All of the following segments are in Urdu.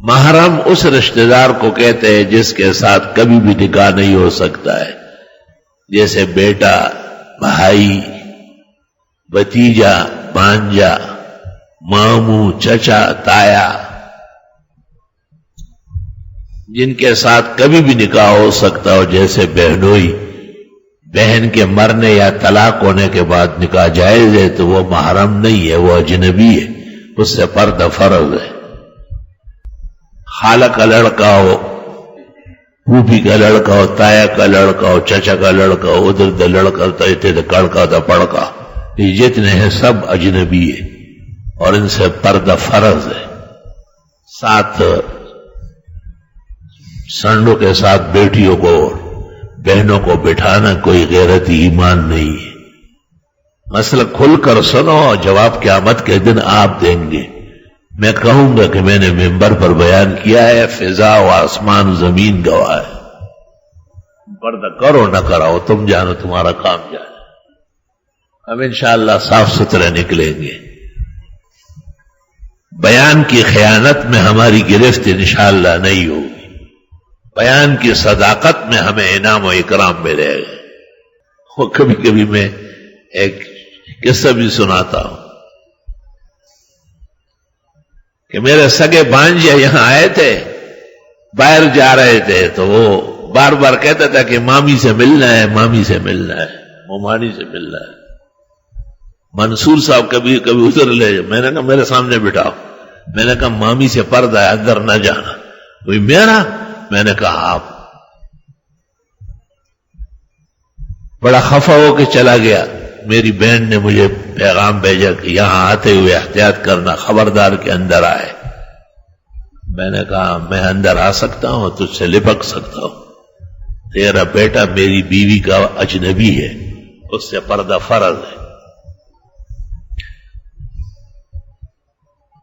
محرم اس رشتہ دار کو کہتے ہیں جس کے ساتھ کبھی بھی نکاح نہیں ہو سکتا ہے، جیسے بیٹا، بھائی، بھتیجا، بھانجا، ماموں، چچا، تایا، جن کے ساتھ کبھی بھی نکاح ہو سکتا ہو، جیسے بہنوئی، بہن کے مرنے یا طلاق ہونے کے بعد نکاح جائز ہے تو وہ محرم نہیں ہے، وہ اجنبی ہے، اس سے پردہ فرض ہے۔ خالہ کا لڑکا ہو، پھوپھی کا لڑکا ہو، تایا کا لڑکا ہو، چچا کا لڑکا ہو، ادھر دا لڑکا تے کڑکا دا پڑکا، یہ جتنے ہیں سب اجنبی ہے اور ان سے پردہ فرض ہے۔ ساتھ سنڈوں کے ساتھ بیٹیوں کو بہنوں کو بٹھانا کوئی غیرتی ایمان نہیں ہے۔ مسئلہ کھل کر سنو، جواب قیامت کے دن آپ دیں گے۔ میں کہوں گا کہ میں نے ممبر پر بیان کیا ہے، فضا و آسمان و زمین گواہ ہے، پردہ کرو نہ کراؤ تم جانو، تمہارا کام جانے۔ ہم انشاءاللہ صاف ستھرے نکلیں گے، بیان کی خیانت میں ہماری گرفت انشاءاللہ نہیں ہوگی، بیان کی صداقت میں ہمیں انعام و اکرام ملے گا۔ وہ کبھی کبھی میں ایک قصہ بھی سناتا ہوں کہ میرے سگے بھانجے یہاں آئے تھے، باہر جا رہے تھے تو وہ بار بار کہتا تھا کہ مامی سے ملنا ہے، مامی سے ملنا ہے، مومانی سے ملنا ہے۔ منصور صاحب کبھی کبھی ادھر لے جائے، میں نے کہا میرے سامنے بٹھاؤ، میں نے کہا مامی سے پردہ ہے، اندر نہ جانا۔ کوئی میرا؟ میں نے کہا آپ۔ بڑا خفا ہو کے چلا گیا۔ میری بہن نے مجھے پیغام بھیجا کہ یہاں آتے ہوئے احتیاط کرنا، خبردار کے اندر آئے۔ میں نے کہا میں اندر آ سکتا ہوں، تجھ سے لپک سکتا ہوں، تیرا بیٹا میری بیوی کا اجنبی ہے، اس سے پردہ فرض ہے۔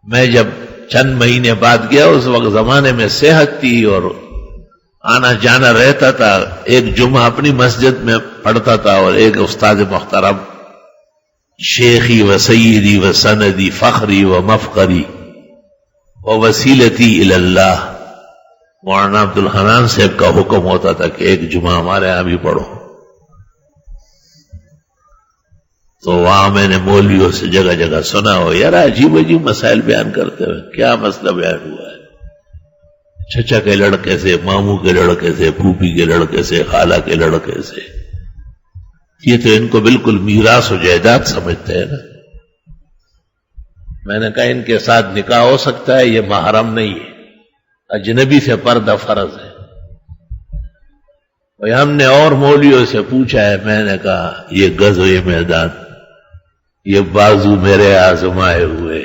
میں جب چند مہینے بعد گیا، اس وقت زمانے میں صحت تھی اور آنا جانا رہتا تھا، ایک جمعہ اپنی مسجد میں پڑھتا تھا اور ایک استاد محترم، شیخی و سیدی و سندی فخری و مفخری و وسیلتی اللہ، مولانا عبد الحنان صاحب کا حکم ہوتا تھا کہ ایک جمعہ ہمارے یہاں بھی پڑھو۔ تو وہاں میں نے مولویوں سے جگہ جگہ سنا ہو، یار عجیب عجیب مسائل بیان کرتے ہوئے، کیا مسئلہ بیان ہوا ہے؟ چچا کے لڑکے سے، ماموں کے لڑکے سے، پھوپھی کے لڑکے سے، خالہ کے لڑکے سے، یہ تو ان کو بالکل میراث و جائیداد سمجھتے ہیں نا۔ میں نے کہا ان کے ساتھ نکاح ہو سکتا ہے، یہ محرم نہیں ہے، اجنبی سے پردہ فرض ہے۔ اور ہم نے اور مولویوں سے پوچھا ہے، میں نے کہا یہ غزوہ میدان، یہ بازو میرے آزمائے ہوئے،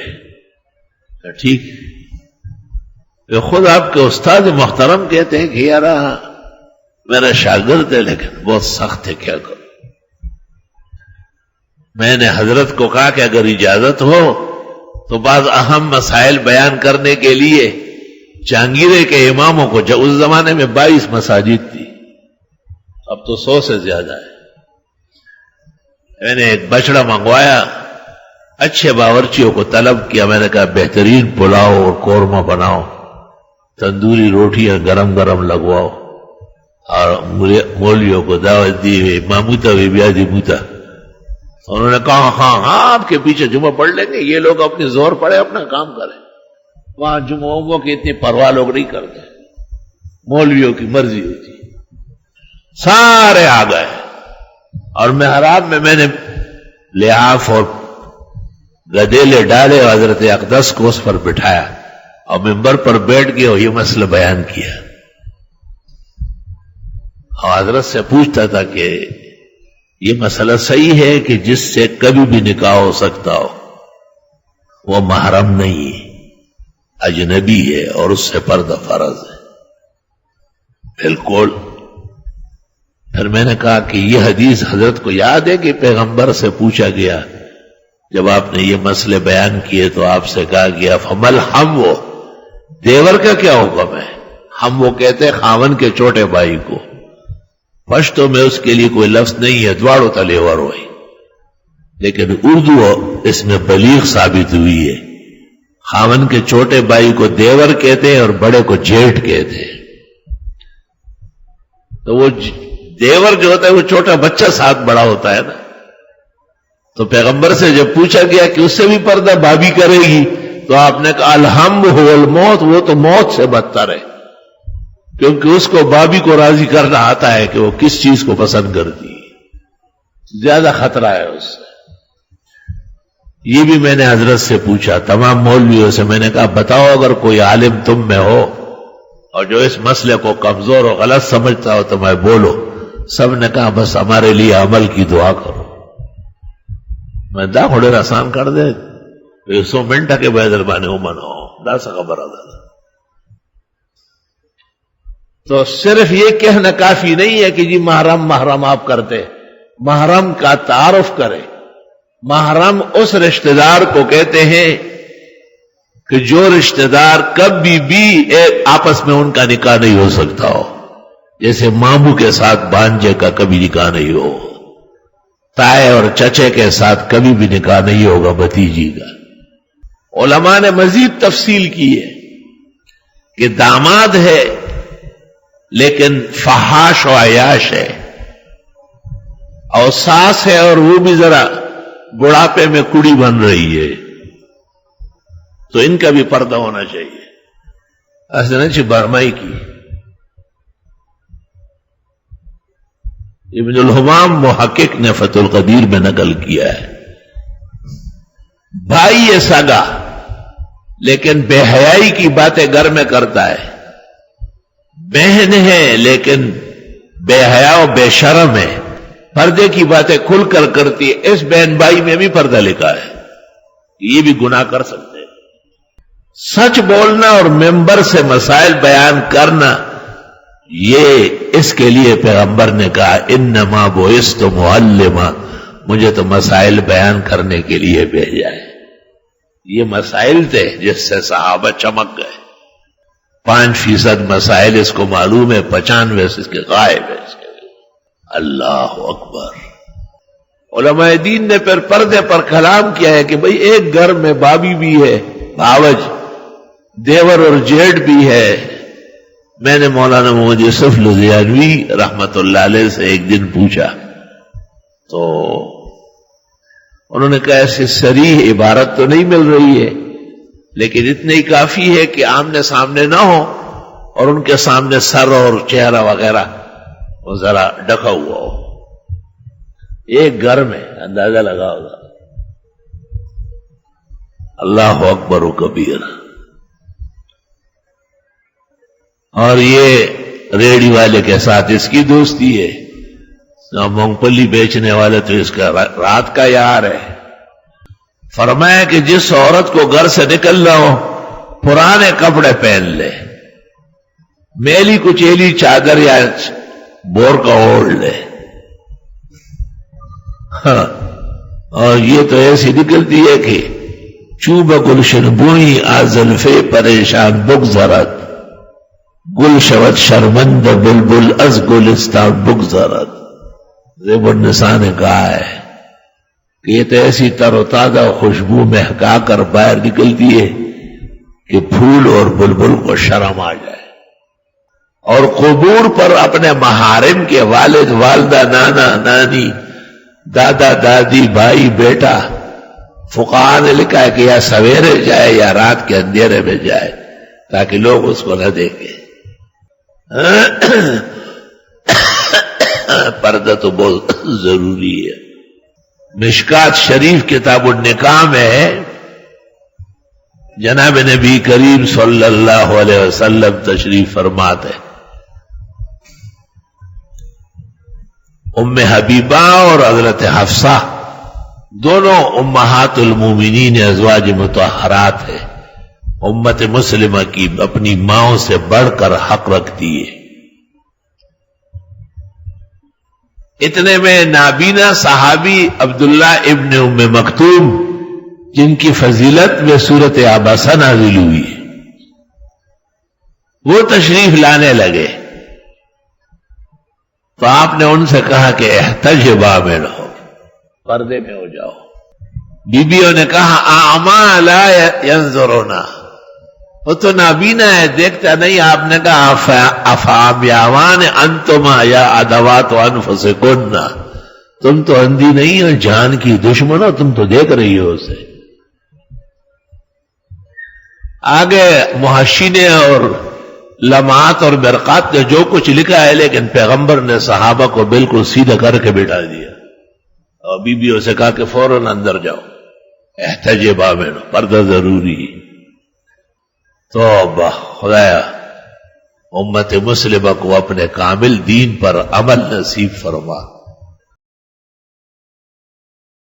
ٹھیک۔ خود آپ کے استاد محترم کہتے ہیں کہ یار میرا شاگرد ہے لیکن بہت سخت ہے، کیا کروں؟ میں نے حضرت کو کہا کہ اگر اجازت ہو تو بعض اہم مسائل بیان کرنے کے لیے جہانگیرے کے اماموں کو، جب اس زمانے میں 22 مساجد تھی، اب تو 100 سے زیادہ ہے، میں نے ایک بچڑا منگوایا، اچھے باورچیوں کو طلب کیا، میں نے کہا بہترین پلاؤ اور قورمہ بناؤ، تندوری روٹیاں گرم گرم لگواؤ، اور مولویوں کو دعوت دی ہوئی ماموتا ہوئی بیادی موتا۔ انہوں نے کہا ہاں آپ کے پیچھے جمعہ پڑھ لیں گے، یہ لوگ اپنی زور پڑے اپنا کام کریں، وہاں جمعوں کی اتنی پرواہ لوگ نہیں کرتے، مولویوں کی مرضی ہوتی۔ سارے آ گئے اور محراب میں نے لحاف اور گدیلے ڈالے، حضرت اقدس کو اس پر بٹھایا اور ممبر پر بیٹھ گئے اور یہ مسئلہ بیان کیا، اور حضرت سے پوچھتا تھا کہ یہ مسئلہ صحیح ہے کہ جس سے کبھی بھی نکاح ہو سکتا ہو وہ محرم نہیں ہے، اجنبی ہے اور اس سے پردہ فرض ہے؟ بالکل۔ پھر میں نے کہا کہ یہ حدیث حضرت کو یاد ہے کہ پیغمبر سے پوچھا گیا، جب آپ نے یہ مسئلے بیان کیے تو آپ سے کہا گیا فمل ہم وہ دیور کا کیا حکم ہے؟ ہم وہ کہتے ہیں خاون کے چھوٹے بھائی کو، پشتو میں اس کے لیے کوئی لفظ نہیں ہے، دواڑو تلیور ہوئی، لیکن اردو اس میں بلیغ ثابت ہوئی ہے، خاون کے چھوٹے بھائی کو دیور کہتے ہیں اور بڑے کو جیٹھ کہتے ہیں. تو وہ دیور جو ہوتا ہے وہ چھوٹا بچہ ساتھ بڑا ہوتا ہے نا. تو پیغمبر سے جب پوچھا گیا کہ اس سے بھی پردہ بھابھی کرے گی تو آپ نے کہا الہم هو الموت، وہ تو موت سے بدتر ہے، کیونکہ اس کو بھابھی کو راضی کرنا آتا ہے کہ وہ کس چیز کو پسند کرتی ہے، زیادہ خطرہ ہے اس سے. یہ بھی میں نے حضرت سے پوچھا، تمام مولویوں سے میں نے کہا بتاؤ اگر کوئی عالم تم میں ہو اور جو اس مسئلے کو کمزور اور غلط سمجھتا ہو تو میں بولو. سب نے کہا بس ہمارے لیے عمل کی دعا کرو. میں دا کھڑے آسان کر دے 100 منٹ کے بیدر بانے امن ہو دا سا خبر آدھا. تو صرف یہ کہنا کافی نہیں ہے کہ جی محرم آپ کرتے. محرم کا تعارف کرے. محرم اس رشتہ دار کو کہتے ہیں کہ جو رشتہ دار کبھی بھی آپس میں ان کا نکاح نہیں ہو سکتا ہو، جیسے ماموں کے ساتھ بھانجے کا کبھی نکاح نہیں ہو، تائے اور چچے کے ساتھ کبھی بھی نکاح نہیں ہوگا بھتیجی کا. علماء نے مزید تفصیل کی ہے کہ داماد ہے لیکن فحاش و عیاش ہے، اور ساس ہے اور وہ بھی ذرا بڑھاپے میں کڑی بن رہی ہے، تو ان کا بھی پردہ ہونا چاہیے. ایسے برمائی کی ابن الحمام محقق نے فتح القدیر میں نقل کیا ہے. بھائی ہے سگا لیکن بے حیائی کی باتیں گھر میں کرتا ہے، بہن ہے لیکن بے حیا و بے شرم ہے، پردے کی باتیں کھل کر کرتی ہے. اس بہن بھائی میں بھی پردہ لکھا ہے، یہ بھی گناہ کر سکتے ہیں. سچ بولنا اور ممبر سے مسائل بیان کرنا، یہ اس کے لیے پیغمبر نے کہا انما بعثت معلما، مجھے تو مسائل بیان کرنے کے لیے بھیجا ہے. یہ مسائل تھے جس سے صحابہ چمک گئے. 5% مسائل اس کو معلوم ہے، 95 اس کے غائب ہے. اس کے اللہ اکبر. علماء دین نے پھر پردے پر کلام کیا ہے کہ بھئی ایک گھر میں بابی بھی ہے، باوج دیور اور جیٹ بھی ہے. میں نے مولانا محمد یوسف لدھیانوی رحمت اللہ علیہ سے ایک دن پوچھا تو انہوں نے کہا ایسی صریح عبارت تو نہیں مل رہی ہے، لیکن اتنی ہی کافی ہے کہ آمنے سامنے نہ ہو اور ان کے سامنے سر اور چہرہ وغیرہ وہ ذرا ڈکا ہوا ہو. ایک گھر میں اندازہ لگا ہوگا. اللہ اکبر و کبیر. اور یہ ریڑھی والے کے ساتھ اس کی دوستی ہے، مونگ پلی بیچنے والے تو اس کا رات کا یار ہے. فرمایا کہ جس عورت کو گھر سے نکلنا ہو پرانے کپڑے پہن لے، میلی کچیلی چادر یا بور کا اوڑھ لے. ہاں، اور یہ تو ایسی نکلتی ہے کہ چوب گلشن بوئی آزلفے پریشان بگذرت، گل شود شرمند بلبل از گلستان بگذرت. زیب النساء نے کہا ہے کہ یہ تو ایسی تر و تازہ خوشبو مہکا کر باہر نکلتی ہے کہ پھول اور بلبل کو شرم آ جائے. اور قبور پر اپنے محارم کے والد والدہ، نانا نانی، دادا دادی، بھائی بیٹا، فقہاء نے لکھا ہے کہ یا سویرے جائے یا رات کے اندھیرے میں جائے تاکہ لوگ اس کو نہ دیکھیں. پردہ تو بہت ضروری ہے. مشکات شریف کتاب النکاح میں جناب نبی کریم صلی اللہ علیہ وسلم تشریف فرماتے، ام حبیبہ اور حضرت حفصہ دونوں امہات المومنین ازواج مطہرات ہیں. امت مسلمہ کی اپنی ماؤں سے بڑھ کر حق رکھتی ہے. اتنے میں نابینا صحابی عبداللہ ابن ام مکتوم، جن کی فضیلت میں سورت عباسہ نازل ہوئی، وہ تشریف لانے لگے. تو آپ نے ان سے کہا کہ احتجبا میں رہو، پردے میں ہو جاؤ. بیویوں نے کہا اعما لا ینظرون، وہ تو نابینا ہے، دیکھتا نہیں. آپ نے کہا افعمیاوان انتما یا ادوات انفسکن، تم تو اندھی نہیں ہو، جان کی دشمن ہو، تم تو دیکھ رہی ہو اسے. آگے محشی نے اور لمحات اور برقات نے جو کچھ لکھا ہے، لیکن پیغمبر نے صحابہ کو بالکل سیدھا کر کے بٹھا دیا اور بیویوں سے کہا کہ فوراً اندر جاؤ، احتجبا میں پردہ ضروری. توبہ خدایا امت مسلمہ کو اپنے کامل دین پر عمل نصیب فرما.